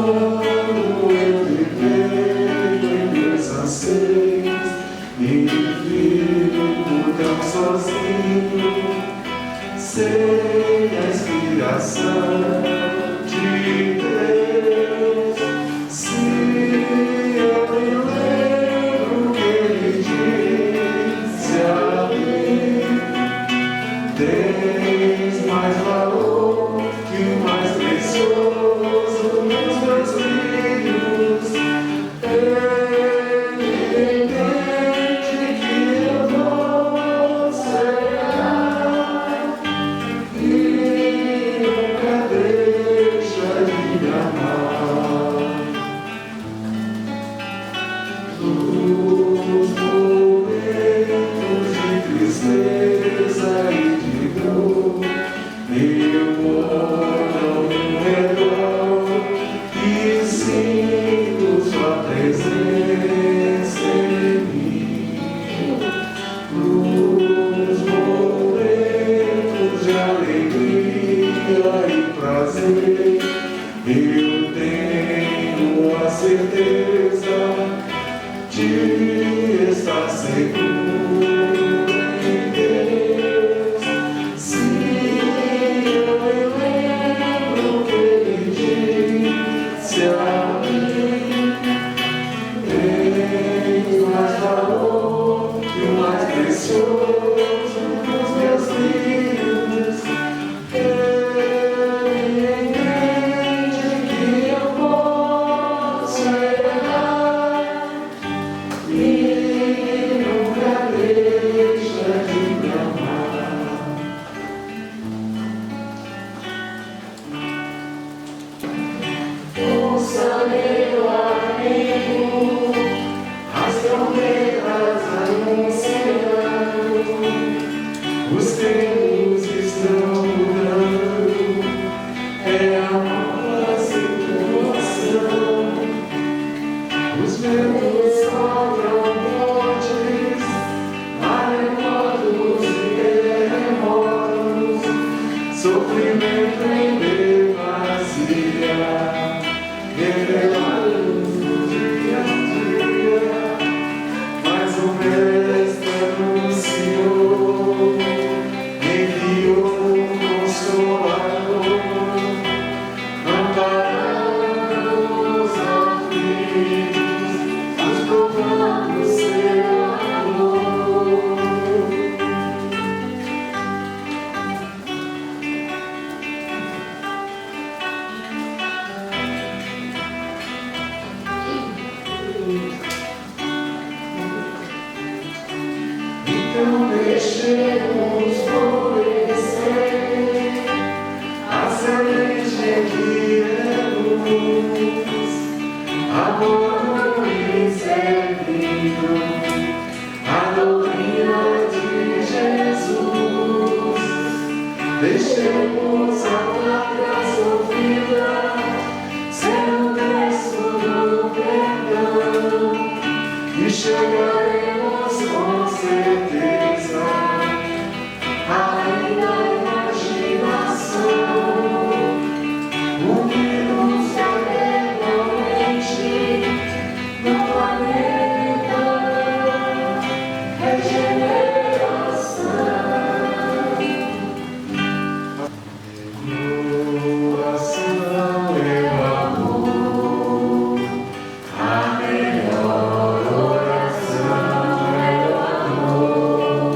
eu viver em meus anseios e vivo tão sozinho, sem a inspiração de Deus. Se eu me lembro que Ele disse a mim, tens mais valor que o mais precioso dos meus filhos. Ele entende que eu vou cegar e nunca deixa de me amar. Nos momentos de tristeza e de dor, eu olho ao redor e sinto sua presença em mim. Nos momentos de alegria e prazer, eu tenho a certeza de estar seguro em Deus. Se eu me lembro que Ele disse a mim, tens mais valor que o mais precioso dos meus filhos. Ele entende que eu posso errar e nunca deixa de me amar. Ouça, meu amigo, as trombetas anunciando, os tempos estão mudando, é a nova situação. Os ventos sopram fortes, maremotos e terremotos, sofrimento em demasia, revelado dia a dia, mas o Mestre anunciou, enviou um Consolador, amparando os aflitos, nos provando seu amor. Então deixemos florescer a semente que é luz, amor e servindo a doutrina de Jesus. Deixemos a palavra sofrida ser o texto do perdão e chegaremos com certeza além da imaginação, unidos eternamente no planeta regeneração. Coração eu amor, a melhor oração é o amor.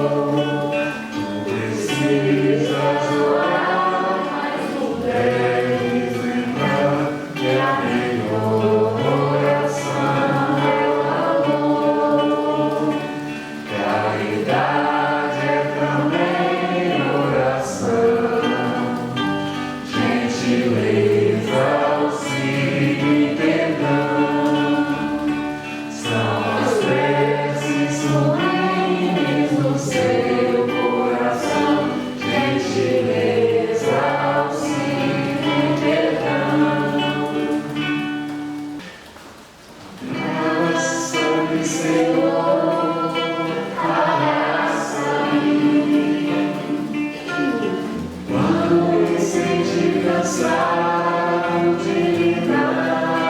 Tu precisas orar, mas tu deves lembrar que a melhor oração é o amor. Caridade é também oração, gentileza, auxílio e perdão são as preces sublimes do seu coração. Gentileza, auxílio e perdão. Graça-me, Senhor, abraça-me quando me sentir cansado de lidar.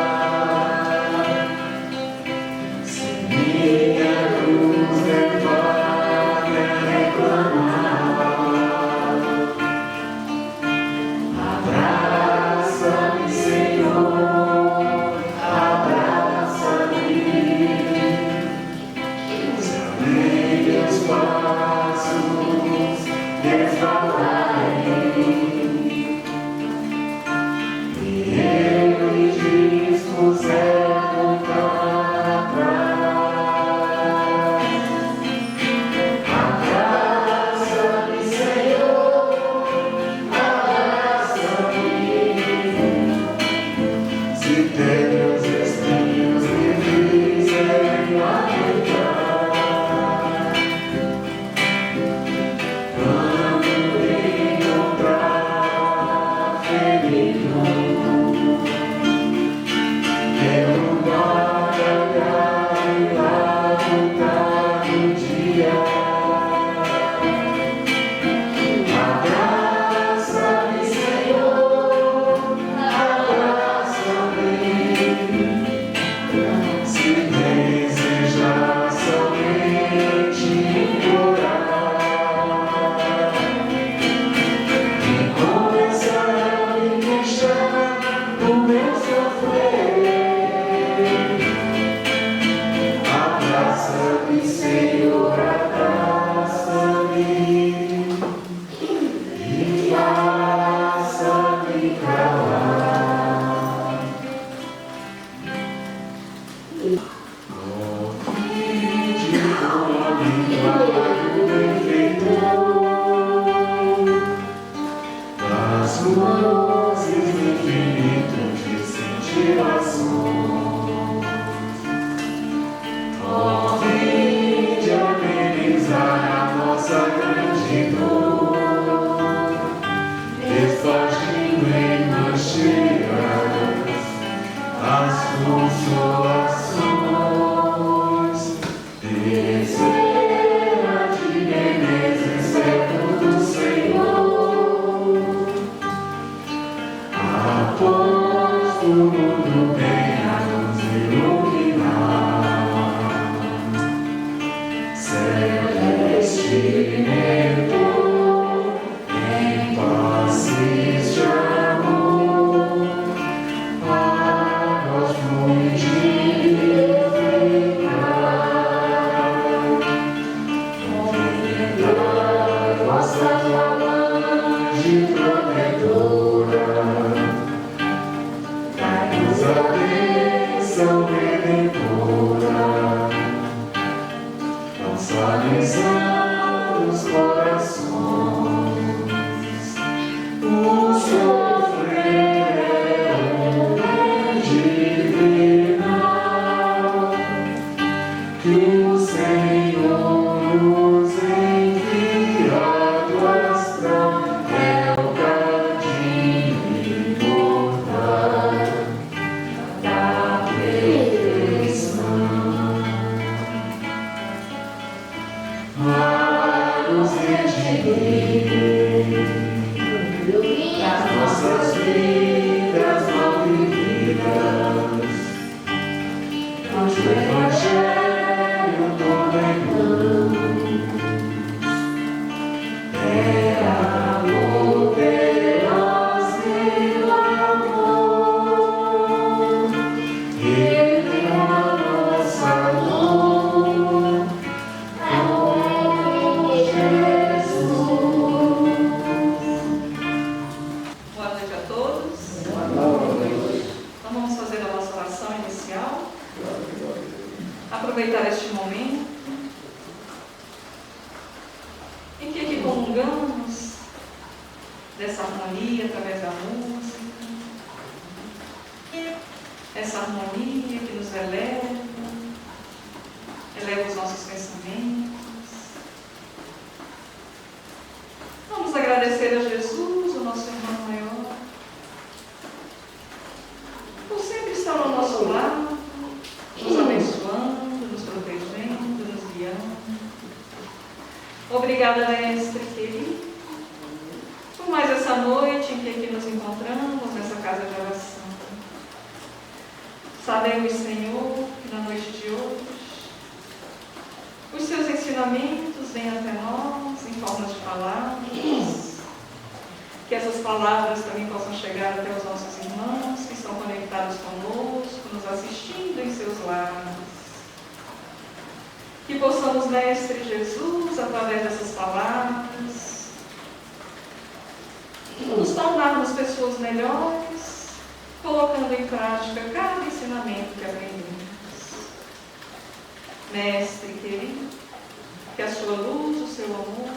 Aproveitar este momento em que aqui comungamos dessa harmonia através da música, essa harmonia que nos eleva os nossos pensamentos. Vamos agradecer a Jesus, o nosso irmão maior, por sempre estar ao nosso lado, nos abençoando, nos protegendo, nos guiando. Obrigada, Mestre querido, por mais essa noite em que aqui nos encontramos, nessa casa de oração. Sabemos, Senhor, que na noite de hoje, os seus ensinamentos vêm até nós em forma de palavras, que essas palavras também possam chegar até os nossos irmãos que estão conectados conosco, nos assistindo em seus lares. Que possamos, Mestre Jesus, através dessas palavras, nos tornarmos pessoas melhores, colocando em prática cada ensinamento que aprendemos. Mestre querido, que a sua luz, o seu amor,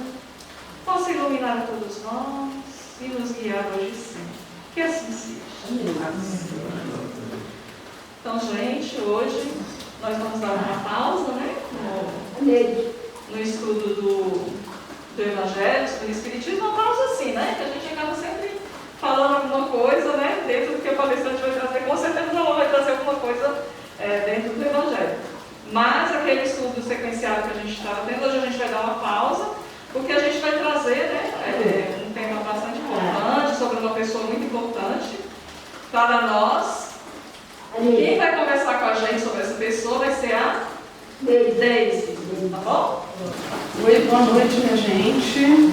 possa iluminar a todos nós e nos guiar hoje e sempre. Que assim seja. Então, gente, hoje nós vamos dar uma pausa, né? No estudo do Evangelho, do Espiritismo, uma pausa assim, né? Que a gente acaba sempre falando falando alguma coisa, né, dentro do que a palestrante vai trazer. Com certeza ela vai trazer alguma coisa dentro do Evangelho. Mas aquele estudo sequenciado que a gente estava tendo, hoje a gente vai dar uma pausa, porque a gente vai trazer, né, um tema bastante importante, sobre uma pessoa muito importante para nós. Quem vai conversar com a gente sobre essa pessoa vai ser a Deise, tá bom? Oi, boa noite, minha gente.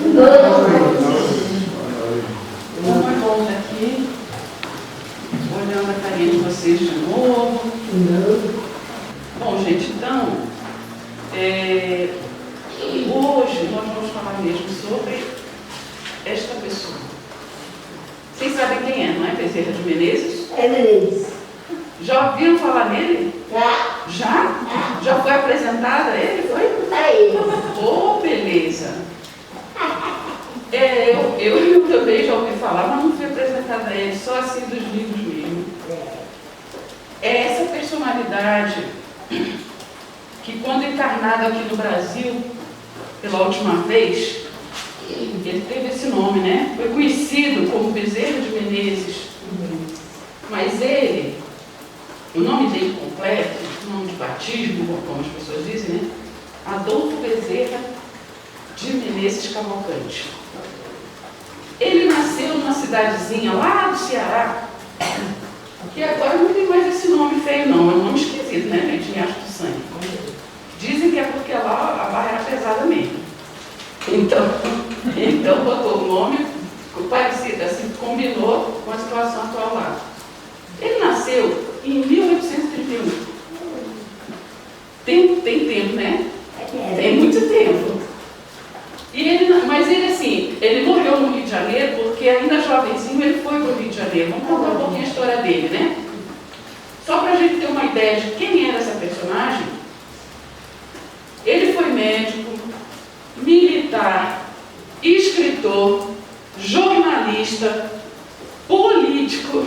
Como é bom estar aqui, olhando a carinha de vocês de novo. Bom, gente, então, hoje nós vamos falar mesmo sobre esta pessoa. Vocês sabem quem é, não é? Bezerra de Menezes? É Menezes. Já ouviram falar nele? Já? Já? Já foi apresentado a ele? Foi? Aí. Oh, beleza. Eu também já ouvi falar, mas não fui apresentada a ele, só assim dos livros mesmo. É essa personalidade que, quando encarnado aqui no Brasil, pela última vez, ele teve esse nome, né? Foi conhecido como Bezerra de Menezes. Mas ele, o nome dele completo, o nome de batismo, como as pessoas dizem, né? Adolfo Bezerra de Menezes Cavalcante. Ele nasceu numa cidadezinha lá do Ceará, que agora não tem mais esse nome feio não, é um nome esquisito, né, gente? Em Aço do Sangue. Dizem que é porque lá a barra era pesada mesmo. Então botou o nome parecido, assim, combinou com a situação atual lá. Ele nasceu em 1831. Tem tempo, né? Tem muito tempo. Mas ele, assim, ele morreu no Rio de Janeiro porque ainda jovenzinho ele foi para o Rio de Janeiro. Vamos contar um pouquinho a história dele, né? Só para a gente ter uma ideia de quem era essa personagem, ele foi médico, militar, escritor, jornalista, político,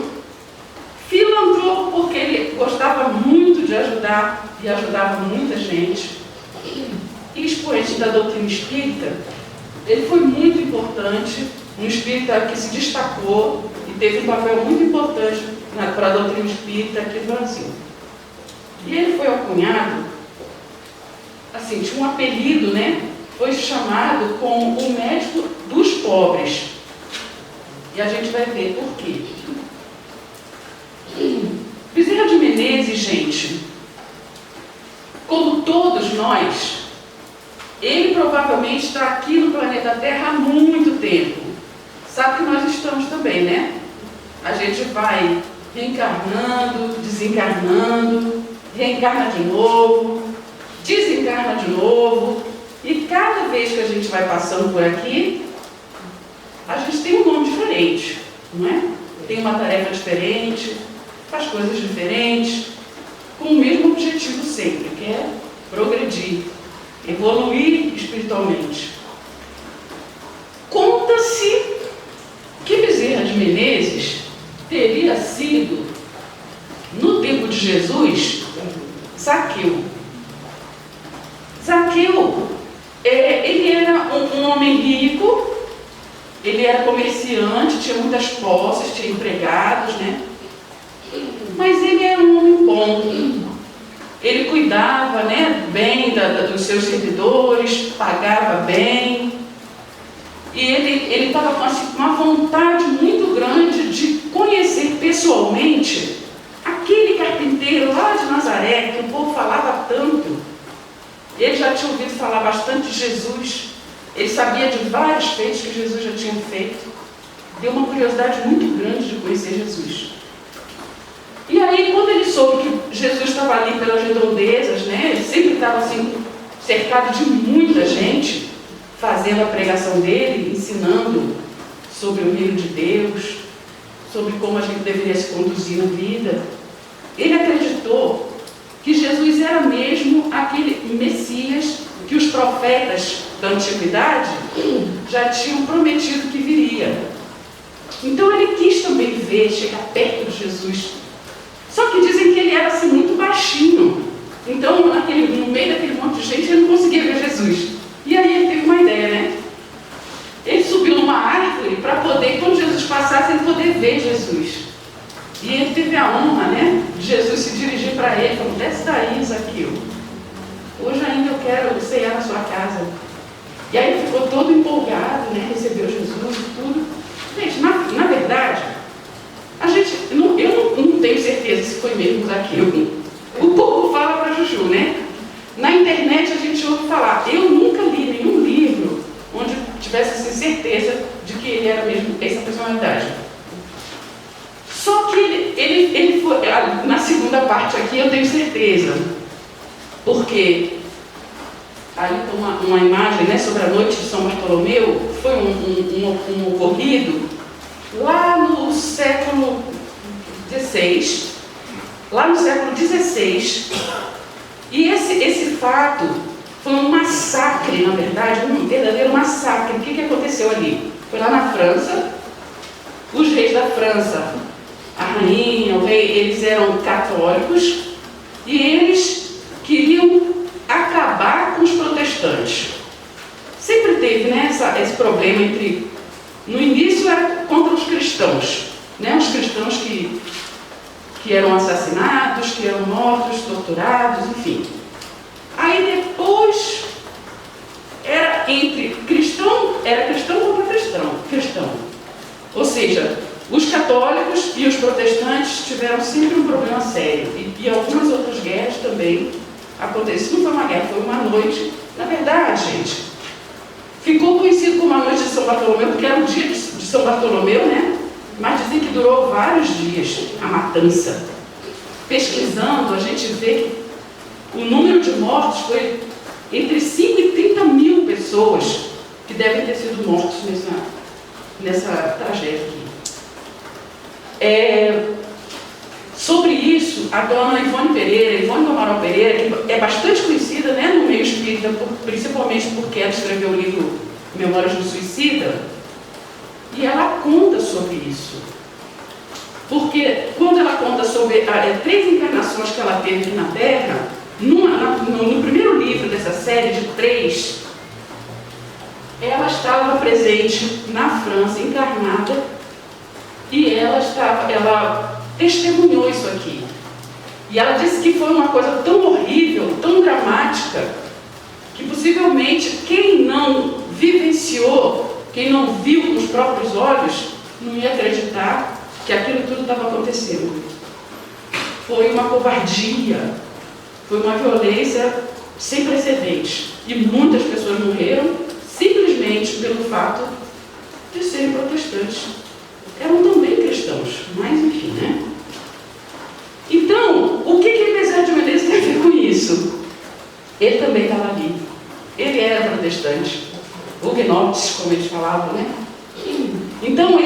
filantropo, porque ele gostava muito de ajudar e ajudava muita gente, e expoente da doutrina espírita. Ele foi muito importante, um espírita que se destacou e teve um papel muito importante para a doutrina espírita aqui no Brasil. E ele foi alcunhado, assim, tinha um apelido, né? Foi chamado como o médico dos pobres. E a gente vai ver por quê. Bezerra de Menezes, gente, como todos nós, ele provavelmente está aqui no planeta Terra há muito tempo. Sabe que nós estamos também, né? A gente vai reencarnando, desencarnando, reencarna de novo, desencarna de novo, e cada vez que a gente vai passando por aqui, a gente tem um nome diferente, não é? Tem uma tarefa diferente, faz coisas diferentes, com o mesmo objetivo sempre, que é progredir, evoluir espiritualmente. Conta-se que Bezerra de Menezes teria sido, no tempo de Jesus, Zaqueu. Zaqueu, ele era um homem rico, ele era comerciante, tinha muitas posses, tinha empregados, né? Mas ele era um homem bom. Ele cuidava, né, bem dos seus servidores, pagava bem. E ele estava com assim, uma vontade muito grande de conhecer pessoalmente aquele carpinteiro lá de Nazaré, que o povo falava tanto. Ele já tinha ouvido falar bastante de Jesus. Ele sabia de vários feitos que Jesus já tinha feito. Deu uma curiosidade muito grande de conhecer Jesus. E aí, quando ele soube que Jesus estava ali pelas redondezas, né, ele sempre estava assim, cercado de muita gente, fazendo a pregação dele, ensinando sobre o reino de Deus, sobre como a gente deveria se conduzir na vida. Ele acreditou que Jesus era mesmo aquele Messias que os profetas da antiguidade já tinham prometido que viria. Então ele quis também ver, chegar perto de Jesus. Só que dizem que ele era assim muito baixinho. Então, no meio daquele monte de gente, ele não conseguia ver Jesus. E aí ele teve uma ideia, né? Ele subiu numa árvore para poder, quando Jesus passasse, ele poder E ele teve a honra, né, de Jesus se dirigir para ele e falou: desce daí, Zaqueu. Hoje ainda eu quero ceiar na sua casa. E aí ele ficou todo empolgado, né, recebeu Jesus e tudo. Gente, na verdade, eu não tenho certeza se foi mesmo Zaqueu. O povo fala para Juju, né? Na internet a gente ouve falar. Eu nunca li nenhum livro onde tivesse assim, certeza de que ele era mesmo essa personalidade. Só que ele foi, na segunda parte aqui eu tenho certeza, porque aí tem uma imagem, né, sobre a noite de São Bartolomeu. Foi um ocorrido lá no século XVI, e esse fato foi um massacre, na verdade, um verdadeiro massacre. O que aconteceu ali? Foi lá na França. Os reis da França, a rainha, o rei, eles eram católicos e eles queriam acabar com os protestantes. Sempre teve, né, esse problema entre... No início era contra os cristãos, né, os cristãos que eram assassinados, que eram mortos, torturados, enfim. Aí depois era cristão contra cristão. Ou seja, os católicos e os protestantes tiveram sempre um problema sério. E algumas outras guerras também aconteceram. Não foi uma guerra, foi uma noite. Na verdade, gente, ficou conhecido como a noite de São Bartolomeu, porque era o dia de São Bartolomeu, né? Mas dizem que durou vários dias a matança. Pesquisando, a gente vê que o número de mortos foi entre 5 e 30 mil pessoas que devem ter sido mortos nessa tragédia aqui. Sobre isso, a dona Ivone do Amaral Pereira, que é bastante conhecida, né, no meio espírita, principalmente porque ela escreveu o livro Memórias do Suicida, e ela conta sobre isso. Porque quando ela conta sobre 3 encarnações que ela teve aqui na Terra, no primeiro livro dessa série de 3, ela estava presente na França, encarnada, e ela testemunhou isso aqui. E ela disse que foi uma coisa tão horrível, tão dramática, que possivelmente quem não vivenciou, quem não viu com os próprios olhos, não ia acreditar que aquilo tudo estava acontecendo. Foi uma covardia, foi uma violência sem precedentes. E muitas pessoas morreram simplesmente pelo fato de serem protestantes. Eram também cristãos, mas enfim, né? Então, o que Bezerra de Menezes tem a ver com isso? Ele também estava ali. Ele era protestante, huguenotes, como eles falavam, né? Então,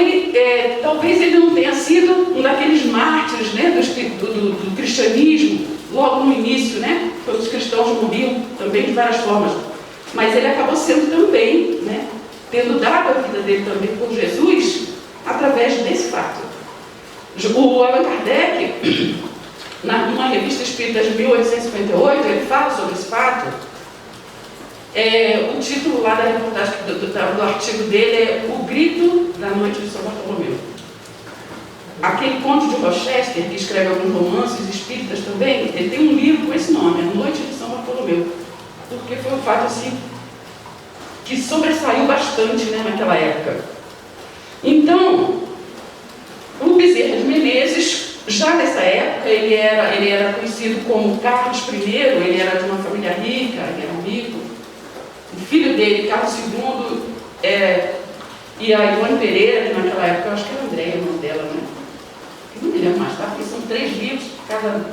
talvez ele não tenha sido um daqueles mártires, né, do cristianismo, logo no início, né? Quando os cristãos morriam também de várias formas. Mas ele acabou sendo também, né, tendo dado a vida dele também por Jesus, através desse fato. O Allan Kardec, numa revista espírita de 1858, ele fala sobre esse fato. O título lá da reportagem do artigo dele é O Grito da Noite de São Bartolomeu. Aquele conde de Rochester, que escreve alguns romances espíritas também, ele tem um livro com esse nome, A Noite de São Bartolomeu, porque foi um fato assim que sobressaiu bastante, né, naquela época. Então, o Bezerra de Menezes, já nessa época, ele era conhecido como Carlos I, ele era de uma família rica, ele era rico. O filho dele, Carlos II, e a Ivone Pereira, que naquela época, eu acho que era Andréia, o nome dela, né? Eu não me lembro mais, tá? Porque são 3 livros, cada...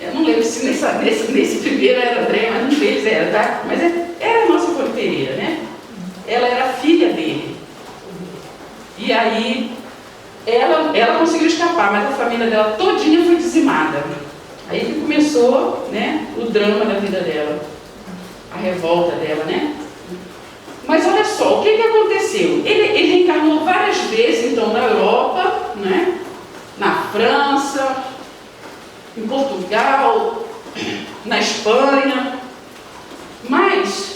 Eu não lembro se nesse primeiro era Andréia, mas um deles era, tá? Mas era a nossa Ivone Pereira, né? Ela era filha dele. E aí, ela conseguiu escapar, mas a família dela todinha foi dizimada. Aí que começou, né, o drama da vida dela, a revolta dela, né? Mas olha só, o que aconteceu? Ele reencarnou várias vezes, então, na Europa, né, na França, em Portugal, na Espanha, mas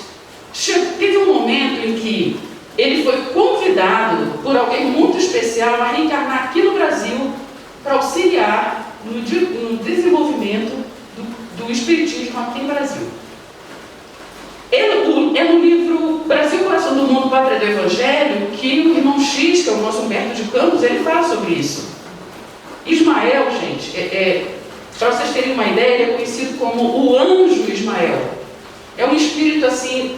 teve um momento em que ele foi convidado por alguém muito especial a reencarnar aqui no Brasil para auxiliar no desenvolvimento do espiritismo aqui no Brasil. É no livro Brasil, Coração do Mundo, Pátria do Evangelho, que o irmão X, que é o nosso Humberto de Campos, ele fala sobre isso. Ismael, gente, para vocês terem uma ideia, ele é conhecido como o anjo Ismael. É um espírito assim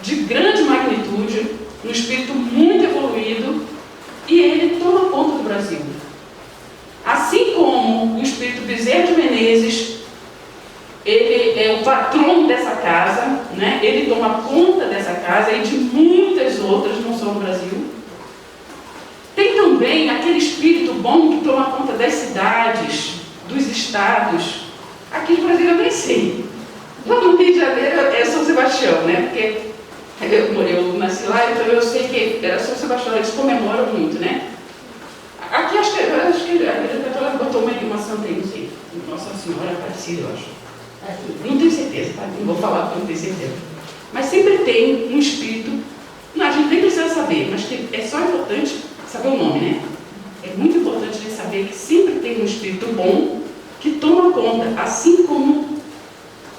de grande magnitude, um espírito muito evoluído, e ele toma conta do Brasil. Assim como o espírito Bezerra de Menezes, ele é o patrono dessa casa, né? Ele toma conta dessa casa e de muitas outras, não só no Brasil. Tem também aquele espírito bom que toma conta das cidades, dos estados. Aqui no Brasil eu nem sei. Lá no Rio de Janeiro é São Sebastião, né? Porque eu nasci lá, então eu sei que era São Sebastião, eles comemoram muito, né? Aqui acho que a Igreja Católica botou uma santa aí, não sei. Nossa Senhora Aparecida, eu acho. Não tenho certeza, tá? Não vou falar porque não tenho certeza. Mas sempre tem um espírito, não, a gente nem precisa saber, mas que é só importante saber o nome, né? É muito importante a gente saber que sempre tem um espírito bom que toma conta, assim como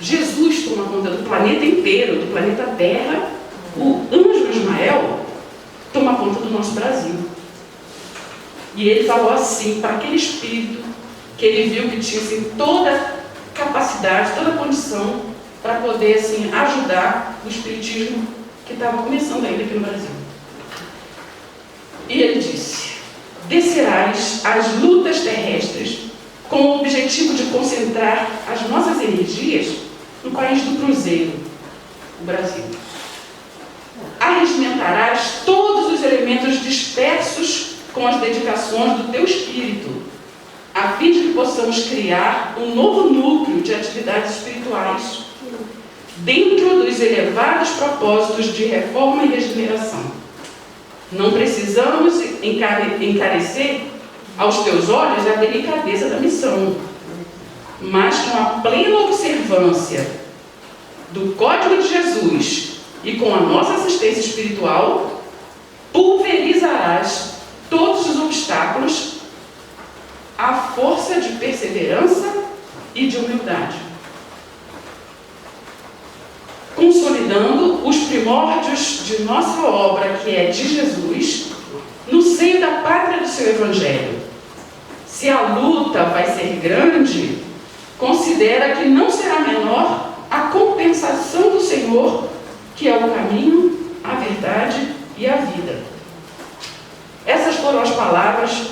Jesus toma conta do planeta inteiro, do planeta Terra, o anjo Ismael toma conta do nosso Brasil. E ele falou assim, para aquele espírito que ele viu que tinha assim, toda capacidade, toda condição para poder assim, ajudar o espiritismo que estava começando ainda aqui no Brasil. E ele disse: descerás as lutas terrestres com o objetivo de concentrar as nossas energias no país do cruzeiro, o Brasil. Arregimentarás todos os elementos dispersos com as dedicações do teu espírito, a fim de que possamos criar um novo núcleo de atividades espirituais dentro dos elevados propósitos de reforma e regeneração. Não precisamos encarecer aos teus olhos a delicadeza da missão, mas com a plena observância do Código de Jesus e com a nossa assistência espiritual, pulverizarás todos os obstáculos à força de perseverança e de humildade, consolidando os primórdios de nossa obra, que é de Jesus, no seio da pátria do seu Evangelho. Se a luta vai ser grande, considera que não será menor a compensação do Senhor, que é o caminho, a verdade e a vida. Essas foram as palavras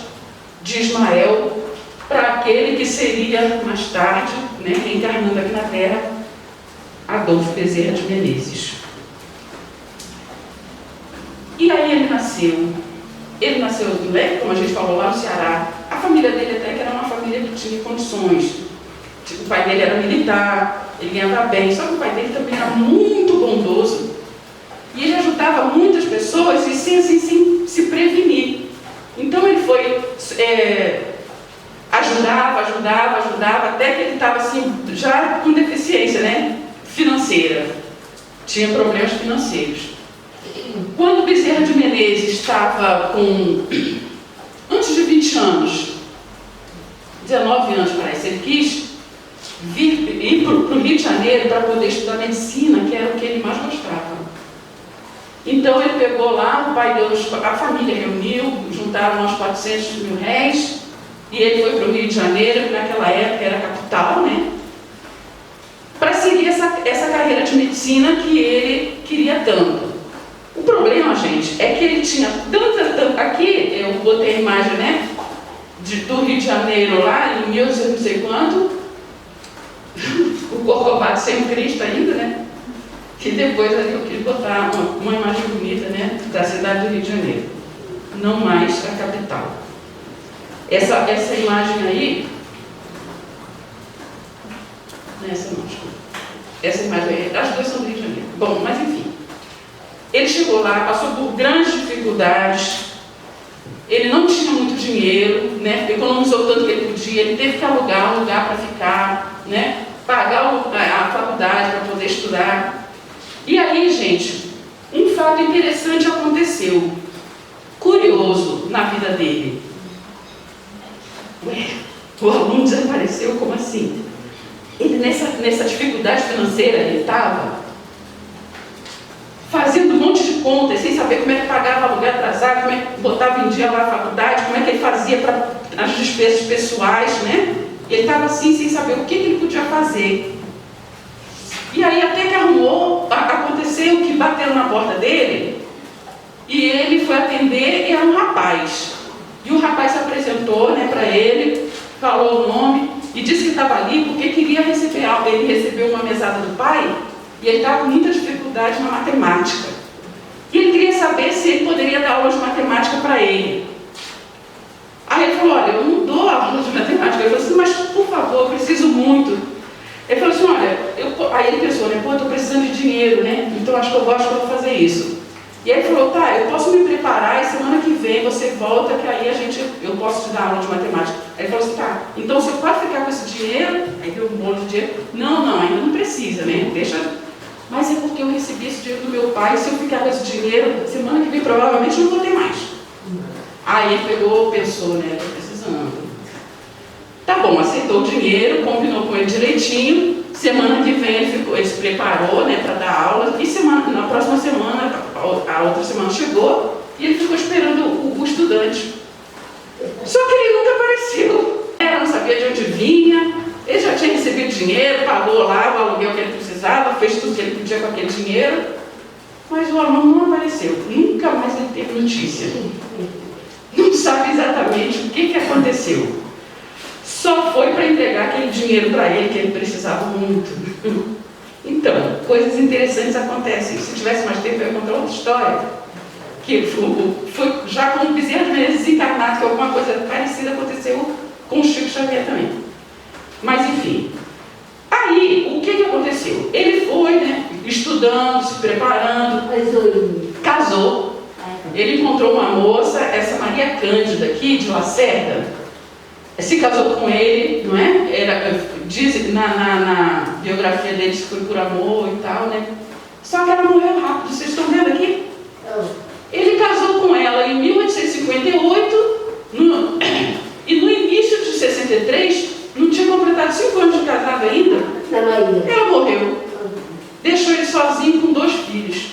de Ismael para aquele que seria mais tarde, né, reencarnando aqui na Terra, Adolfo Bezerra de Menezes. E aí ele nasceu, né, como a gente falou, lá no Ceará. A família dele até que era uma família que tinha condições. Tipo, o pai dele era militar, ele ganhava bem, só que o pai dele também era muito bondoso. E ele ajudava muitas pessoas e sem se prevenir. Então ele foi, ajudava, até que ele estava assim, já com deficiência, né, financeira. Tinha problemas financeiros. Quando Bezerra de Menezes estava com, antes de 20 anos, 19 anos parece, ele quis ir para o Rio de Janeiro para poder estudar medicina, que era o que ele mais gostava. Então ele pegou lá, o pai deu, a família reuniu, juntaram uns 400 mil réis, e ele foi para o Rio de Janeiro, que naquela época era a capital, né? Para seguir essa carreira de medicina que ele queria tanto. O problema, gente, é que ele tinha tanta... Aqui eu botei a imagem, né? Do Rio de Janeiro lá, em 1800 não sei quanto, o Corcovado sem Cristo ainda, né? Que depois ali eu quis botar uma imagem bonita, né, da cidade do Rio de Janeiro, não mais a capital. Essa imagem aí, essa não, desculpa. Essa imagem aí, as duas são do Rio de Janeiro. Bom, mas enfim, ele chegou lá, passou por grandes dificuldades, ele não tinha muito dinheiro, né, economizou tanto que ele podia, ele teve que alugar um lugar para ficar, né, pagar a faculdade para poder estudar. E aí, gente, um fato interessante aconteceu, curioso na vida dele. Ué, o aluno desapareceu, como assim? Ele nessa dificuldade financeira, ele estava fazendo um monte de contas, sem saber como é que pagava aluguel atrasado, como é que botava em dia lá a faculdade, como é que ele fazia para as despesas pessoais, né? Ele estava assim, sem saber o que ele podia fazer. E aí até que aconteceu que bateram na porta dele, e ele foi atender, e era um rapaz. E o rapaz se apresentou, né, para ele, falou o nome, e disse que estava ali porque queria receber algo. Ele recebeu uma mesada do pai, e ele estava com muita dificuldade na matemática. E ele queria saber se ele poderia dar aula de matemática para ele. Aí ele falou, olha, eu não dou aula de matemática. Ele falou assim, mas por favor, eu preciso muito. Ele falou assim, olha, aí ele pensou, né, pô, eu estou precisando de dinheiro, né, então acho que eu vou fazer isso. E aí ele falou, tá, eu posso me preparar e semana que vem você volta, que aí eu posso te dar aula de matemática. Aí ele falou assim, tá, então você pode ficar com esse dinheiro? Aí deu um bolo de dinheiro. Não, ainda não precisa, né, deixa. Mas é porque eu recebi esse dinheiro do meu pai, e se eu ficar com esse dinheiro, semana que vem provavelmente não vou ter mais. Aí ele pegou, pensou, né, estou precisando. Tá bom, aceitou o dinheiro, combinou com ele direitinho. Semana que vem ele se preparou, né, para dar aula. E na próxima semana, a outra semana chegou e ele ficou esperando o estudante. Só que ele nunca apareceu. Ela não sabia de onde vinha. Ele já tinha recebido dinheiro, pagou lá o aluguel que ele precisava, fez tudo que ele podia com aquele dinheiro. Mas o aluno não apareceu. Nunca mais ele teve notícia. Não sabe exatamente o que aconteceu. Só foi para entregar aquele dinheiro para ele, que ele precisava muito. Então, coisas interessantes acontecem. Se tivesse mais tempo, eu ia contar outra história. Que foi já com o Bezerra de Menezes desencarnado, que alguma coisa parecida aconteceu com o Chico Xavier também. Mas, enfim. Aí, o que aconteceu? Ele foi, né, estudando, se preparando, casou. Ele encontrou uma moça, essa Maria Cândida aqui, de Lacerda, se casou com ele, não é? Diz na biografia dele que foi por amor e tal, né? Só que ela morreu rápido, vocês estão vendo aqui? Ele casou com ela em 1858, e no início de 63, não tinha completado 5 anos de casado ainda, ela morreu. Deixou ele sozinho com 2 filhos.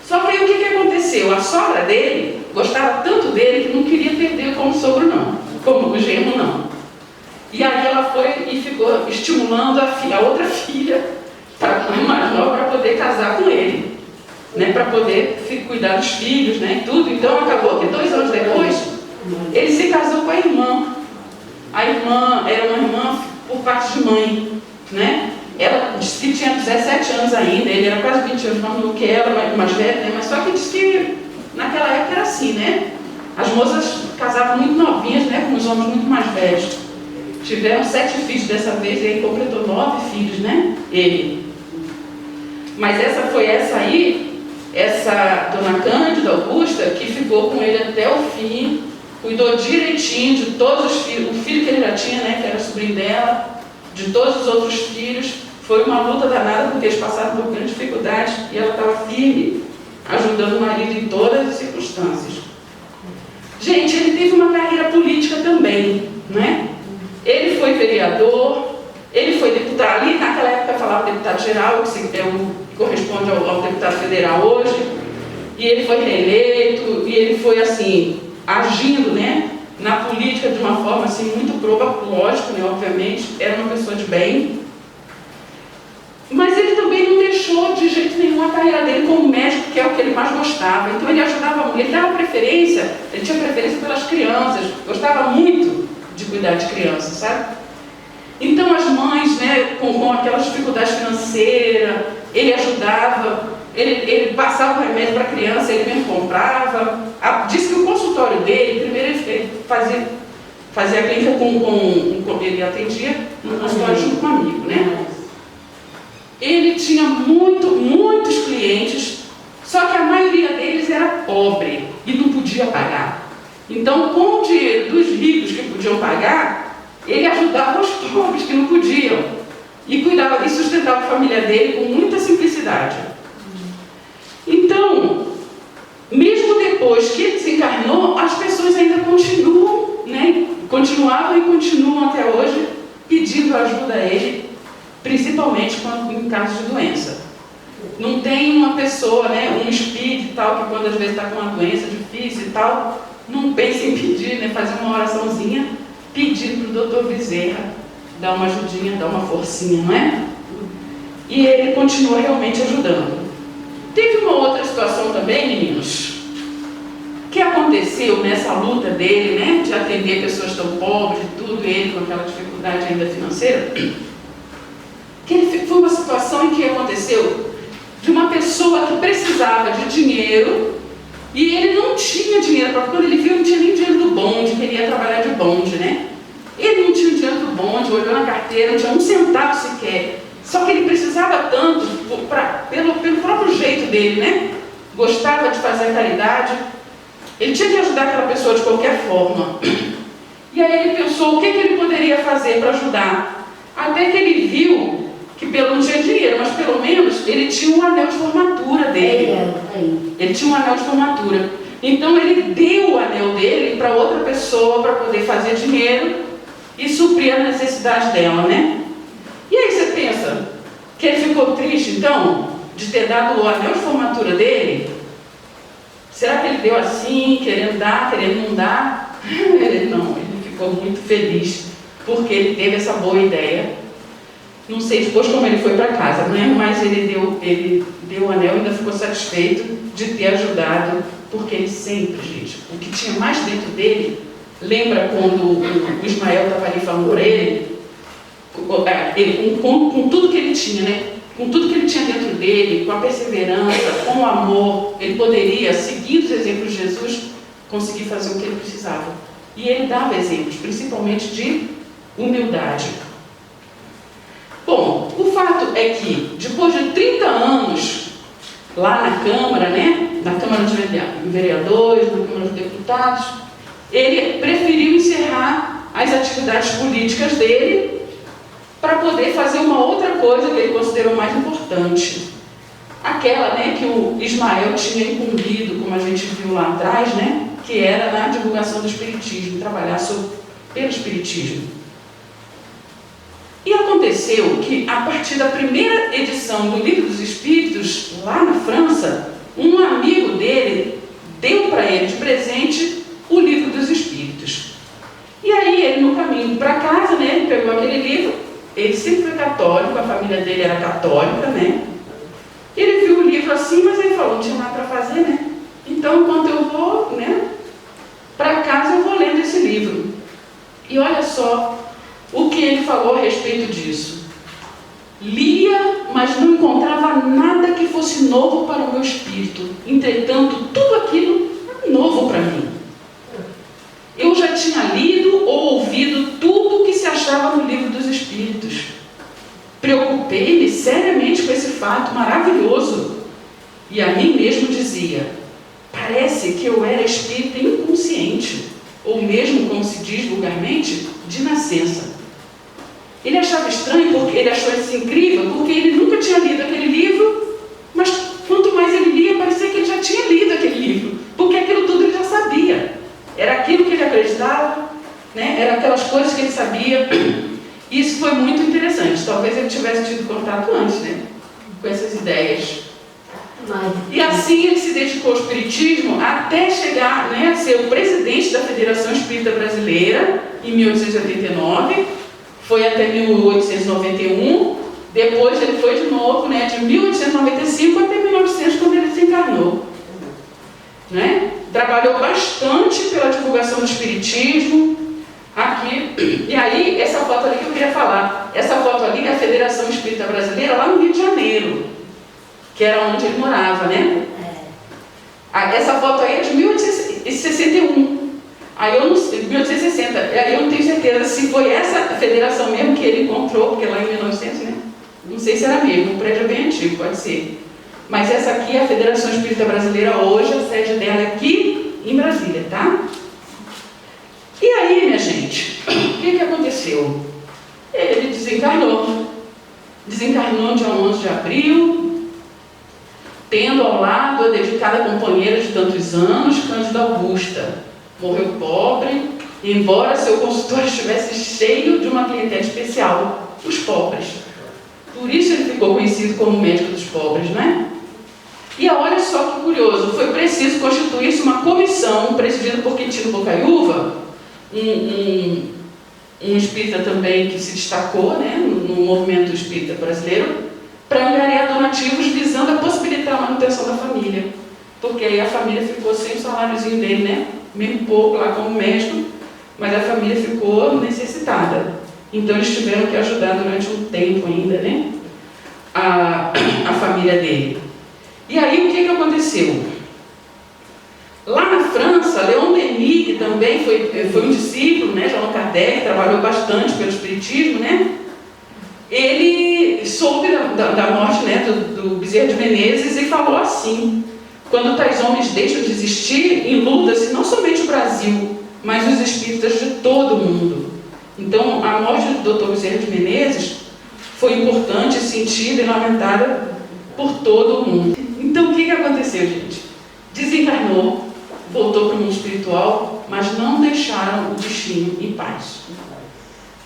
Só que aí o que aconteceu? A sogra dele gostava tanto dele que não queria perder como sogro não. Como o genro não. E aí ela foi e ficou estimulando a outra filha, a mais nova, para poder casar com ele, né, para poder cuidar dos filhos, né, e tudo. Então acabou que 2 anos depois ele se casou com a irmã. A irmã era uma irmã por parte de mãe, né? Ela disse que tinha 17 anos ainda, ele era quase 20 anos mais novo que ela, mais velha, né? Mas só que disse que naquela época era assim, né? As moças casavam muito novinhas, né, com os homens muito mais velhos. Tiveram 7 filhos dessa vez, e ele completou 9 filhos, né, ele. Mas essa aí, essa dona Cândida Augusta, que ficou com ele até o fim, cuidou direitinho de todos os filhos, o filho que ele já tinha, né, que era sobrinho dela, de todos os outros filhos. Foi uma luta danada, porque eles passaram por grandes dificuldades, e ela estava firme, ajudando o marido em todas as circunstâncias. Gente, ele teve uma carreira política também, né? Ele foi vereador, ele foi deputado, ali naquela época falava deputado geral, que corresponde ao deputado federal hoje, e ele foi reeleito, e ele foi assim, agindo, né, na política de uma forma assim, muito lógico, né, obviamente, era uma pessoa de bem. Mas ele também não deixou de jeito nenhum a carreira dele como médico, que é o que ele mais gostava. Então ele ajudava muito, ele dava preferência, ele tinha preferência pelas crianças, gostava muito de cuidar de crianças, sabe? Então as mães, né, com aquelas dificuldades financeiras, ele ajudava, ele passava o remédio para a criança, ele mesmo comprava. Disse que o consultório dele, primeiro ele fazia a clínica ele atendia no consultório junto com um amigo, né? Ele tinha muitos clientes, só que a maioria deles era pobre e não podia pagar. Então, com o dinheiro dos ricos que podiam pagar, ele ajudava os pobres que não podiam. E cuidava e sustentava a família dele com muita simplicidade. Então, mesmo depois que ele desencarnou, as pessoas ainda continuam, né, continuavam e continuam até hoje pedindo ajuda a ele, principalmente em casos de doença. Não tem uma pessoa, né, um espírito e tal, que quando às vezes está com uma doença difícil e tal, não pensa em pedir, né, fazer uma oraçãozinha, pedindo para o doutor Bezerra dar uma ajudinha, dar uma forcinha, não é? E ele continua realmente ajudando. Teve uma outra situação também, meninos, que aconteceu nessa luta dele, né, de atender pessoas tão pobres e tudo, ele com aquela dificuldade ainda financeira, que foi uma situação em que aconteceu de uma pessoa que precisava de dinheiro e ele não tinha dinheiro, porque quando ele viu, não tinha nem dinheiro do bonde, queria trabalhar de bonde, né? Ele não tinha dinheiro do bonde, olhou na carteira, não tinha um centavo sequer. Só que ele precisava tanto, pelo próprio jeito dele, né? Gostava de fazer caridade, ele tinha que ajudar aquela pessoa de qualquer forma. E aí ele pensou o que ele poderia fazer para ajudar. Até que ele viu que não tinha dinheiro, mas pelo menos ele tinha um anel de formatura dele. Ele tinha um anel de formatura. Então ele deu o anel dele para outra pessoa para poder fazer dinheiro e suprir a necessidade dela, né? E aí você pensa que ele ficou triste, então, de ter dado o anel de formatura dele? Será que ele deu assim, querendo dar, querendo não dar? Não, ele ficou muito feliz, porque ele teve essa boa ideia. Não sei depois como ele foi para casa, né? Mas ele deu o anel e ainda ficou satisfeito de ter ajudado, porque ele sempre, gente, o que tinha mais dentro dele, lembra quando o Ismael estava ali falando para ele, com tudo que ele tinha, né? Com tudo que ele tinha dentro dele, com a perseverança, com o amor, ele poderia, seguindo os exemplos de Jesus, conseguir fazer o que ele precisava. E ele dava exemplos, principalmente de humildade. Bom, o fato é que, depois de 30 anos, lá na Câmara, né? Na Câmara dos Vereadores, na Câmara dos Deputados, ele preferiu encerrar as atividades políticas dele para poder fazer uma outra coisa que ele considerou mais importante. Aquela, né, que o Ismael tinha incumbido, como a gente viu lá atrás, né, que era na divulgação do Espiritismo, trabalhar pelo Espiritismo. E aconteceu que, a partir da primeira edição do Livro dos Espíritos, lá na França, um amigo dele deu para ele de presente o Livro dos Espíritos. E aí ele, no caminho para casa, né, ele pegou aquele livro. Ele sempre foi católico, a família dele era católica, né? Ele viu o livro assim, mas ele falou, não tinha nada para fazer, né? Então, enquanto eu vou, né, para casa, eu vou lendo esse livro. E olha só o que ele falou a respeito disso. Lia, mas não encontrava nada que fosse novo para o meu espírito. Entretanto, tudo aquilo era novo para mim. Eu já tinha lido ou ouvido tudo o que se achava no Livro dos Espíritos. Preocupei-me seriamente com esse fato maravilhoso. E a mim mesmo dizia, parece que eu era espírita inconsciente, ou mesmo, como se diz vulgarmente, de nascença. Ele achava estranho, porque ele achou isso incrível, porque ele nunca tinha lido aquele livro, mas quanto mais ele lia, parecia que ele já tinha lido aquele livro, porque aquilo tudo ele já sabia. Era aquilo que ele acreditava, né? Era aquelas coisas que ele sabia. Isso foi muito interessante. Talvez ele tivesse tido contato antes, né, com essas ideias. E assim ele se dedicou ao Espiritismo até chegar, né, a ser o presidente da Federação Espírita Brasileira em 1889. Foi até 1891. Depois ele foi de novo, né, de 1895 até 1900, quando ele desencarnou. Né? Trabalhou bastante pela divulgação do Espiritismo aqui, e aí essa foto ali que eu queria falar, essa foto ali é a Federação Espírita Brasileira lá no Rio de Janeiro, que era onde ele morava, né? Essa foto aí é de 1861, aí eu não sei, 1860, aí eu não tenho certeza se foi essa federação mesmo que ele encontrou, porque lá em 1900, né? Não sei se era mesmo, o prédio é bem antigo, pode ser. Mas essa aqui é a Federação Espírita Brasileira hoje, a sede dela é aqui em Brasília, tá? E aí, minha gente, o que aconteceu? Ele desencarnou. Desencarnou dia 11 de abril, tendo ao lado a dedicada companheira de tantos anos, Cândida Augusta. Morreu pobre, embora seu consultório estivesse cheio de uma clientela especial, os pobres. Por isso ele ficou conhecido como médico dos pobres, não é? E olha só que curioso, foi preciso constituir-se uma comissão presidida por Quintino Bocaiúva, um espírita também que se destacou, né, no movimento espírita brasileiro, para angariar donativos visando a possibilitar a manutenção da família. Porque aí a família ficou sem o saláriozinho dele, né? Mesmo pouco lá como médico, mas a família ficou necessitada. Então eles tiveram que ajudar durante um tempo ainda, né? A família dele. E aí o que aconteceu? Lá na França, Leon Denis, que também foi um discípulo, né, de Allan Kardec, trabalhou bastante pelo espiritismo, né? Ele soube da morte, né, do Bezerra de Menezes e falou assim: quando tais homens deixam de existir, enluta-se não somente o Brasil, mas os espíritas de todo o mundo. Então, a morte do Dr. Bezerra de Menezes foi importante, sentida e lamentada por todo o mundo. Então, o que aconteceu, gente? Desencarnou, voltou para o mundo espiritual, mas não deixaram o destino em paz.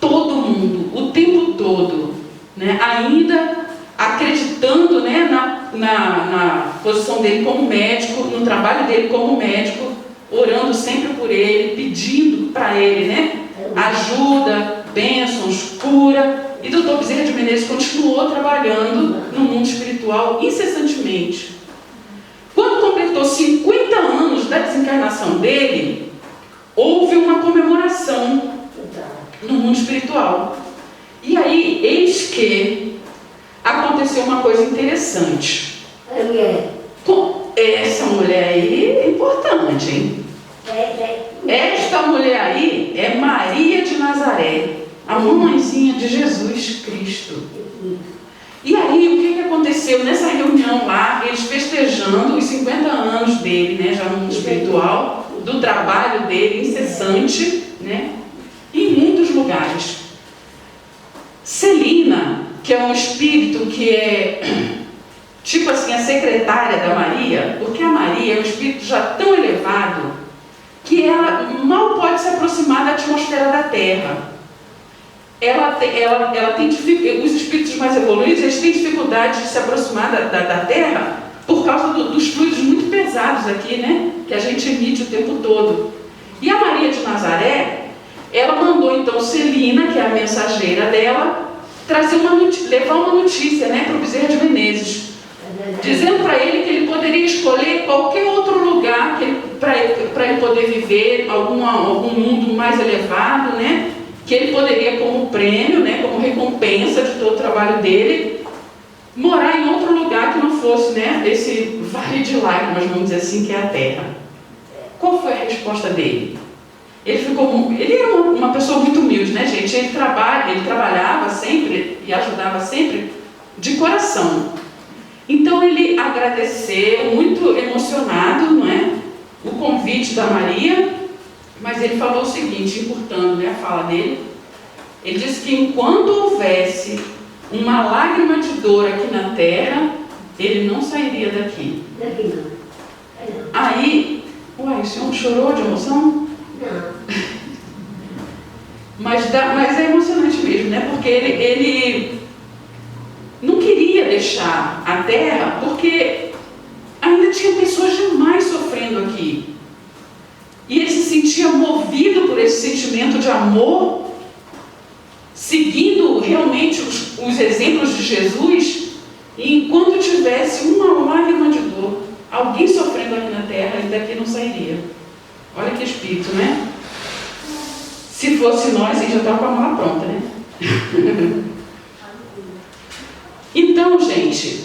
Todo mundo, o tempo todo, né, ainda acreditando, né, na posição dele como médico, no trabalho dele como médico, orando sempre por ele, pedindo para ele, né, ajuda, bênçãos, cura. E Dr. Bezerra de Menezes continuou trabalhando no mundo espiritual incessantemente. Quando completou 50 anos da desencarnação dele, houve uma comemoração no mundo espiritual. E aí, eis que aconteceu uma coisa interessante. Essa mulher aí é importante, hein? Esta mulher aí é Maria de Nazaré, a mamãezinha de Jesus Cristo. E aí, o que aconteceu nessa reunião lá, eles festejando os 50 anos dele, né, já no mundo espiritual, do trabalho dele incessante, né, em muitos lugares. Celina, que é um espírito que é tipo assim a secretária da Maria, porque a Maria é um espírito já tão elevado que ela mal pode se aproximar da atmosfera da Terra. Ela tem os espíritos mais evoluídos, eles têm dificuldade de se aproximar da Terra por causa dos fluidos muito pesados aqui, né, que a gente emite o tempo todo. E a Maria de Nazaré, ela mandou então Celina, que é a mensageira dela, levar uma notícia, né, para o Bezerra de Menezes, dizendo para ele que ele poderia escolher qualquer outro lugar para ele poder viver, algum mundo mais elevado, né, que ele poderia, como prêmio, né, como recompensa de todo o trabalho dele, morar em outro lugar que não fosse, né, esse vale de lágrimas, vamos dizer assim, que é a Terra. Qual foi a resposta dele? Ele era uma pessoa muito humilde, né, gente? Ele trabalhava sempre e ajudava sempre de coração. Então ele agradeceu, muito emocionado, não é, o convite da Maria, mas ele falou o seguinte, encurtando, né, a fala dele. Ele disse que enquanto houvesse uma lágrima de dor aqui na Terra, ele não sairia daqui. Aí, o senhor chorou de emoção? Não. Mas é emocionante mesmo, né? Porque ele não queria deixar a Terra, porque ainda tinha pessoas demais sofrendo aqui. E ele se sentia movido por esse sentimento de amor, seguindo realmente os exemplos de Jesus, e enquanto tivesse uma lágrima de dor, alguém sofrendo aqui na Terra, ele daqui não sairia. Olha que espírito, né? Se fosse nós, ele já estava com a mala pronta, né? Então, gente,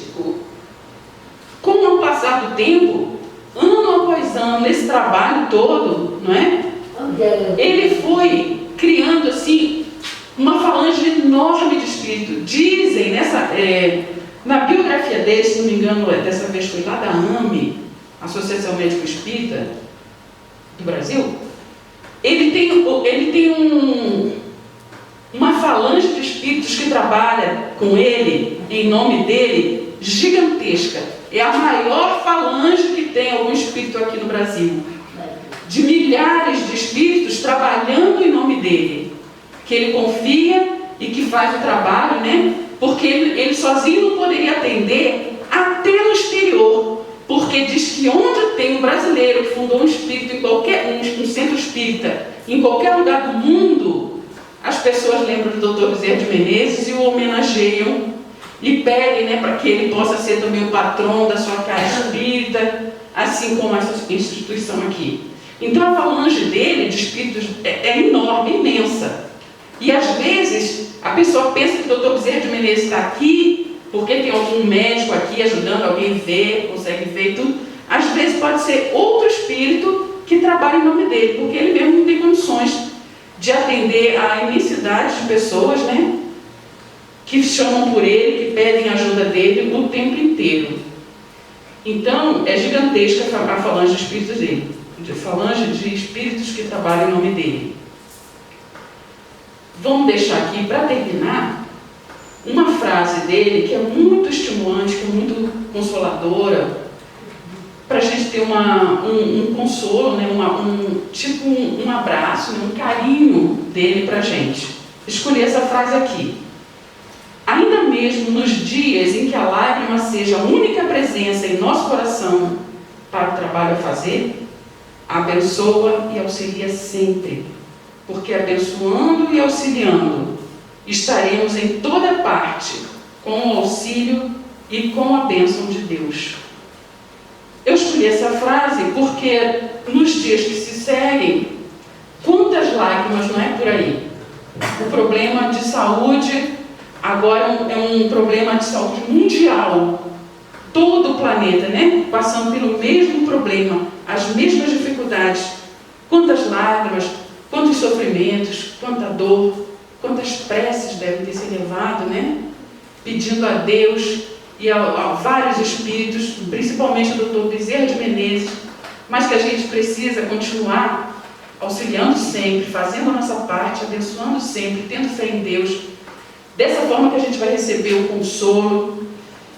com o passar do tempo, ano após ano, nesse trabalho todo, não é? Ele foi criando, assim, uma falange enorme de espírito. Dizem, na biografia dele, se não me engano, dessa vez foi lá da AME, Associação Médico Espírita do Brasil, ele tem uma falange de espíritos que trabalha com ele, em nome dele, gigantesca. É a maior falange que tem algum espírito aqui no Brasil. de milhares de espíritos trabalhando em nome dele, que ele confia e que faz o trabalho, né? Porque ele sozinho não poderia atender até no exterior, porque diz que onde tem um brasileiro que fundou um espírito em um centro espírita, em qualquer lugar do mundo, as pessoas lembram do Dr. Bezerra de Menezes e o homenageiam e pedem, né, para que ele possa ser também o patrão da sua casa espírita, assim como essa instituição aqui. Então a falange dele, de espíritos, é enorme, imensa. E às vezes a pessoa pensa que o Dr. Bezerra de Menezes está aqui porque tem algum médico aqui ajudando alguém a ver, consegue ver tudo. Às vezes pode ser outro espírito que trabalha em nome dele, porque ele mesmo não tem condições de atender a imensidade de pessoas, né, que chamam por ele, que pedem ajuda dele o tempo inteiro. Então, é gigantesca a falange de espíritos dele, de falange de espíritos que trabalham em nome dele. Vamos deixar aqui, para terminar, uma frase dele que é muito estimulante, que é muito consoladora, para a gente ter um consolo, né, um abraço, né, um carinho dele para a gente. Escolhi essa frase aqui. Ainda mesmo nos dias em que a lágrima seja a única presença em nosso coração para o trabalho a fazer, abençoa e auxilia sempre, porque abençoando e auxiliando, estaremos em toda parte com o auxílio e com a bênção de Deus. Eu escolhi essa frase porque nos dias que se seguem, quantas lágrimas não é por aí? O problema de saúde agora é um problema de saúde mundial. Todo o planeta, né? Passando pelo mesmo problema, as mesmas dificuldades. Quantas lágrimas, quantos sofrimentos, quanta dor, quantas preces devem ter se elevado, né? Pedindo a Deus e a vários espíritos, principalmente o Dr. Bezerra de Menezes, mas que a gente precisa continuar auxiliando sempre, fazendo a nossa parte, abençoando sempre, tendo fé em Deus. Dessa forma que a gente vai receber o consolo.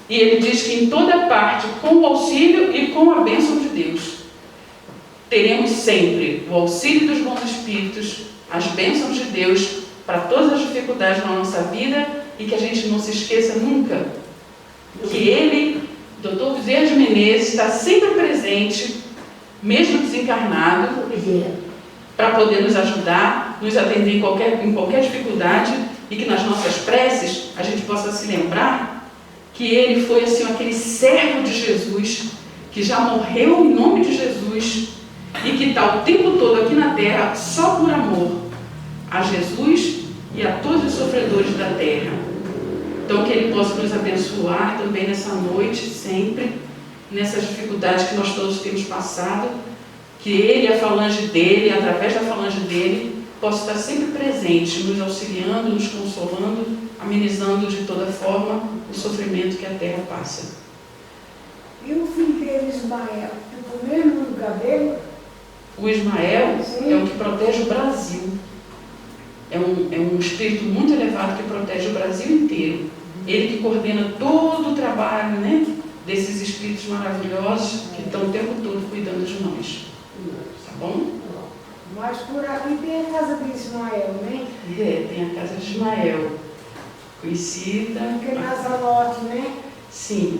E ele diz que em toda parte, com o auxílio e com a bênção de Deus, teremos sempre o auxílio dos bons espíritos, as bênçãos de Deus para todas as dificuldades na nossa vida, e que a gente não se esqueça nunca que ele, Dr. Bezerra de Menezes, está sempre presente, mesmo desencarnado, para poder nos ajudar, nos atender em qualquer dificuldade, e que nas nossas preces a gente possa se lembrar que ele foi assim, aquele servo de Jesus, que já morreu em nome de Jesus e que está o tempo todo aqui na terra só por amor a Jesus e a todos os sofredores da terra. Então que ele possa nos abençoar também nessa noite, sempre, nessas dificuldades que nós todos temos passado, que ele, a falange dele, através da falange dele, possa estar sempre presente, nos auxiliando, nos consolando, amenizando de toda forma o sofrimento que a terra passa. E o filho dele, Ismael, ficou mesmo no lugar dele? O Ismael é o que protege o Brasil. É um espírito muito elevado que protege o Brasil inteiro. Ele que coordena todo o trabalho, né, desses espíritos maravilhosos que estão o tempo todo cuidando de nós. Tá bom? Mas por aqui tem a casa de Ismael, né? Tem a casa de Ismael, conhecida. Que é Casa Norte, né? Sim.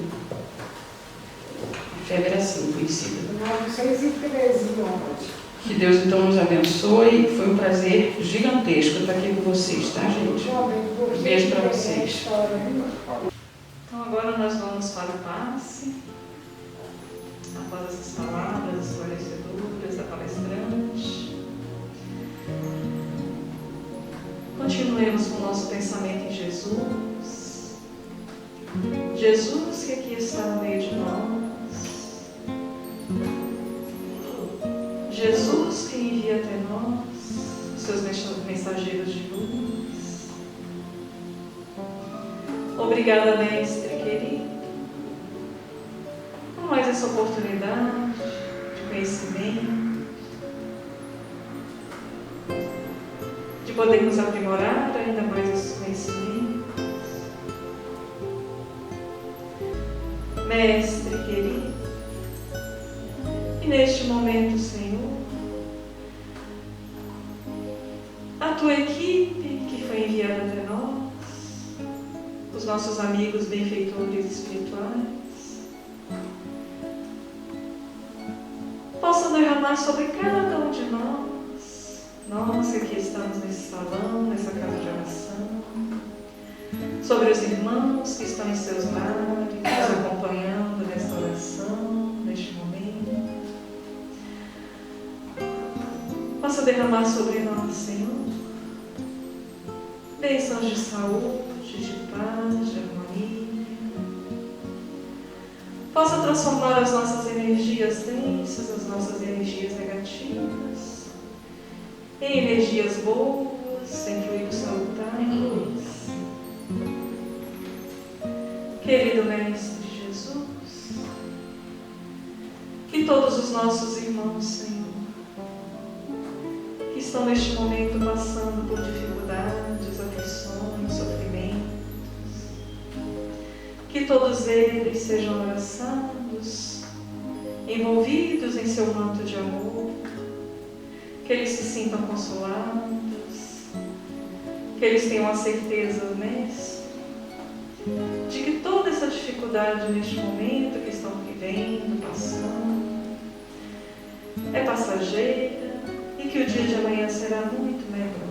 Febre assim, conhecida. 913 ontem. Que Deus então nos abençoe. Foi um prazer gigantesco estar aqui com vocês, tá, gente? Um beijo para vocês. Então agora nós vamos para o passe. Após essas palavras esclarecedoras da palestrante, continuemos com o nosso pensamento em Jesus. Jesus que aqui está no meio de nós. Jesus que envia até nós os seus mensageiros de luz. Obrigada, Mestre querido, por mais essa oportunidade de conhecimento, de podermos aprimorar ainda mais esses conhecimentos. Mestre querido, e neste momento, Senhor, nossos amigos benfeitores espirituais possam derramar sobre cada um de nós que aqui estamos nesse salão, nessa casa de oração, sobre os irmãos que estão em seus lares, nos acompanhando nesta oração, neste momento. Possa derramar sobre nós, Senhor, bênçãos de saúde, de paz, de harmonia. Possa transformar as nossas energias densas, as nossas energias negativas, em energias boas, em fluidos salutares. Querido Mestre Jesus, que todos os nossos irmãos, Senhor, que estão neste momento passando por dificuldades, aflições, sofrimentos, que todos eles sejam abraçados, envolvidos em seu manto de amor, que eles se sintam consolados, que eles tenham a certeza, Mestre, de que toda essa dificuldade neste momento que estão vivendo, passando, é passageira e que o dia de amanhã será muito melhor.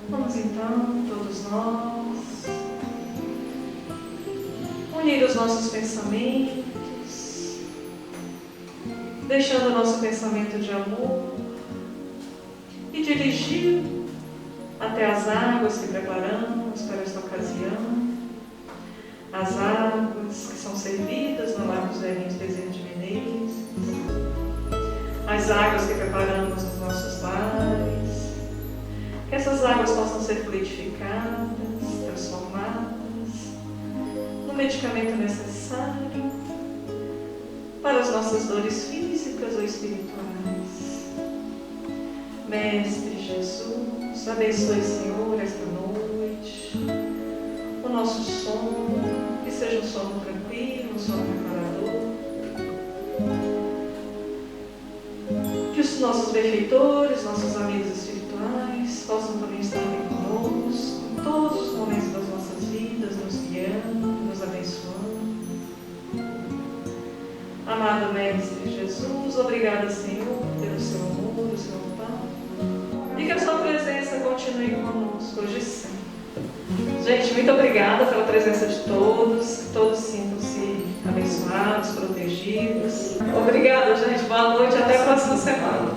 Vamos então, todos nós, unir os nossos pensamentos, deixando o nosso pensamento de amor e dirigir até as águas que preparamos para esta ocasião, as águas que são servidas no Lar dos Velhinhos Bezerra de Menezes, as águas que preparamos nos nossos lares, que essas águas possam ser fluidificadas, transformadas no medicamento necessário para as nossas dores físicas ou espirituais. Mestre Jesus, abençoe, Senhor, esta noite, o nosso sono, que seja um sono tranquilo, um sono reparador. Que os nossos benfeitores, nossos amigos espirituais, possam também estar bem conosco, em todos os momentos das nossas vidas, nos guiando, nos abençoando. Amado Mestre Jesus, obrigada, Senhor, pelo seu amor, pelo seu amparo, e que a sua presença continue conosco hoje e sempre. Gente, muito obrigada pela presença de todos, que todos sintam-se abençoados, protegidos. Obrigada, gente, boa noite, até a próxima semana.